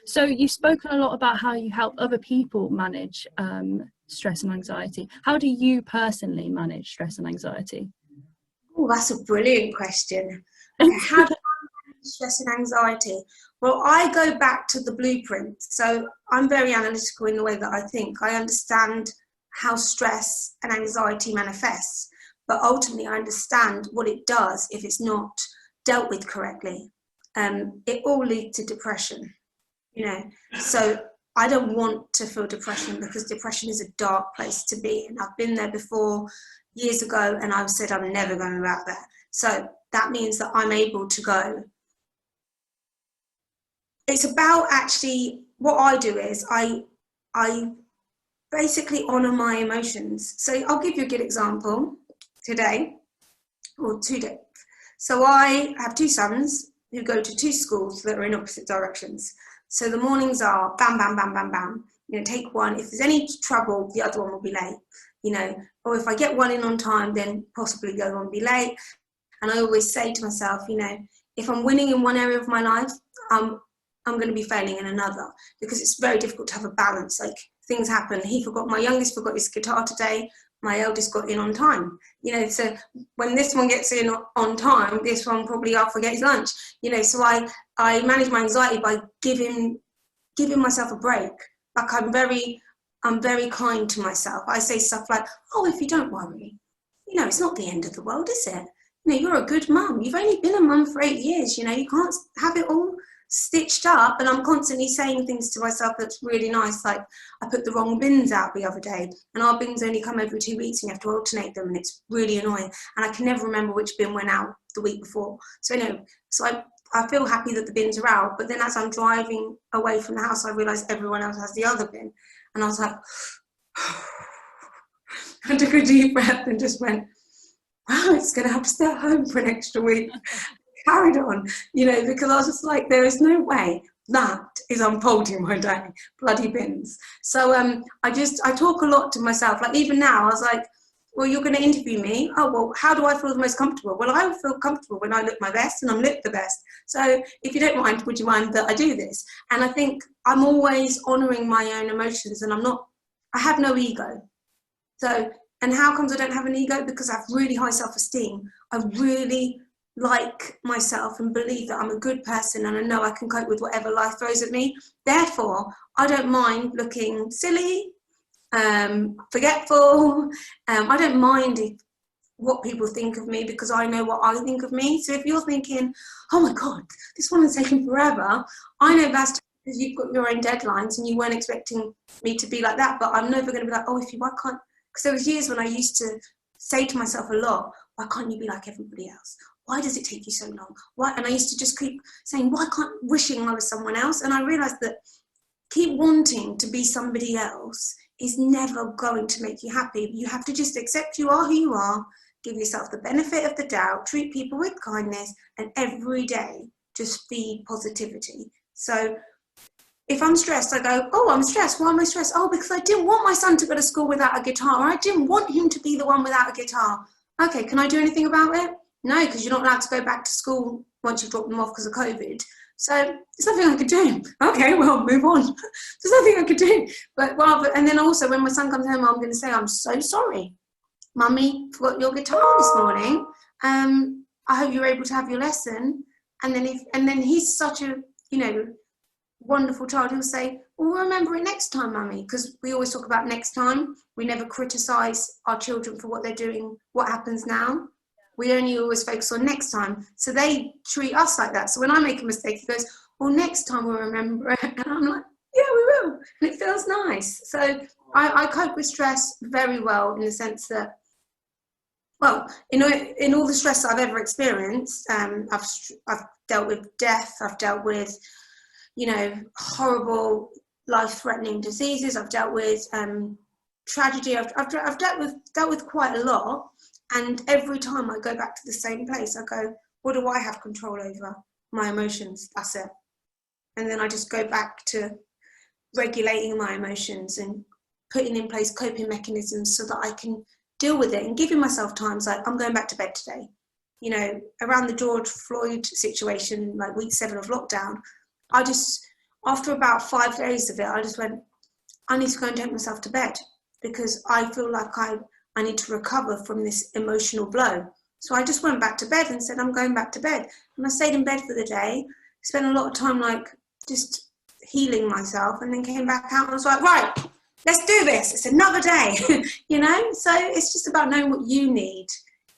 So you've spoken a lot about how you help other people manage stress and anxiety. How do you personally manage stress and anxiety? Oh, that's a brilliant question. Okay, how do I manage stress and anxiety? Well, I go back to the blueprint. So I'm very analytical in the way that I think. I understand how stress and anxiety manifests, but ultimately I understand what it does if it's not dealt with correctly. It all leads to depression, you know. So I don't want to feel depression, because depression is a dark place to be. And I've been there before years ago, and I've said I'm never going back there. So that means that I'm able to go. It's about, actually, what I do is I basically honour my emotions. So I'll give you a good example today, or today. So I have two sons who go to two schools that are in opposite directions. So the mornings are bam, bam, bam, bam, bam. You know, take one. If there's any trouble, the other one will be late. You know, or if I get one in on time, then possibly the other one will be late. And I always say to myself, you know, if I'm winning in one area of my life, I'm going to be failing in another, because it's very difficult to have a balance. Like, things happen. My youngest forgot his guitar today. My eldest got in on time. You know, so when this one gets in on time, this one probably I'll forget his lunch. You know, so I manage my anxiety by giving myself a break. Like, I'm very kind to myself. I say stuff like, oh, if you don't worry, you know, it's not the end of the world, is it? You know, you're a good mum. You've only been a mum for 8 years. You know, you can't have it all stitched up. And I'm constantly saying things to myself that's really nice. Like, I put the wrong bins out the other day, and our bins only come every 2 weeks, and you have to alternate them, and it's really annoying. And I can never remember which bin went out the week before. So anyway, I feel happy that the bins are out, but then as I'm driving away from the house, I realise everyone else has the other bin. And I was like, I took a deep breath and just went, wow, it's going to have to stay at home for an extra week. Carried on, you know, because I was just like, there is no way that is unfolding my day, bloody bins. So I talk a lot to myself. Like, even now, I was like, well, you're going to interview me. Oh, well, how do I feel the most comfortable? Well, I feel comfortable when I look my best, and I'm look the best. So if you don't mind, would you mind that I do this? And I think I'm always honouring my own emotions, and I have no ego. So, and how comes I don't have an ego? Because I have really high self-esteem. I really like myself and believe that I'm a good person, and I know I can cope with whatever life throws at me. Therefore, I don't mind looking silly, forgetful. I don't mind what people think of me, because I know what I think of me. So if you're thinking, oh my God, this one is taking forever, I know that's because you've got your own deadlines and you weren't expecting me to be like that. But I'm never going to be like, oh, why can't, because there was years when I used to say to myself a lot, why can't you be like everybody else? Why does it take you so long? Why? And I used to just keep saying, wishing I was someone else. And I realized that keep wanting to be somebody else is never going to make you happy. You have to just accept you are who you are, give yourself the benefit of the doubt, treat people with kindness, and every day just feed positivity. So if I'm stressed, I go, oh, I'm stressed. Why am I stressed? Oh, because I didn't want my son to go to school without a guitar, or I didn't want him to be the one without a guitar. Okay, can I do anything about it? No, because you're not allowed to go back to school once you've dropped them off because of COVID. So there's nothing I could do. Okay, well, move on. There's nothing I could do. And then also when my son comes home, I'm going to say, I'm so sorry. Mummy forgot your guitar this morning. I hope you're able to have your lesson. And then he's such a, wonderful child. He'll say, well, we'll remember it next time, Mummy, because we always talk about next time. We never criticise our children for what they're doing, what happens now. We only always focus on next time. So they treat us like that. So when I make a mistake, he goes, well, next time we'll remember it. And I'm like, yeah, we will. And it feels nice. So I cope with stress very well, in the sense that, well, in all the stress that I've ever experienced, I've dealt with death, I've dealt with, horrible life-threatening diseases, I've dealt with tragedy, I've dealt with quite a lot. And every time I go back to the same place, I go, what do I have control over? My emotions, that's it. And then I just go back to regulating my emotions and putting in place coping mechanisms so that I can deal with it, and giving myself times like, I'm going back to bed today. Around the George Floyd situation, like week 7 of lockdown, I after about 5 days of it, I just went, I need to go and take myself to bed, because I feel like I need to recover from this emotional blow. So I just went back to bed and said, I'm going back to bed. And I stayed in bed for the day, spent a lot of time like just healing myself, and then came back out and was like, right, let's do this. It's another day, you know? So it's just about knowing what you need.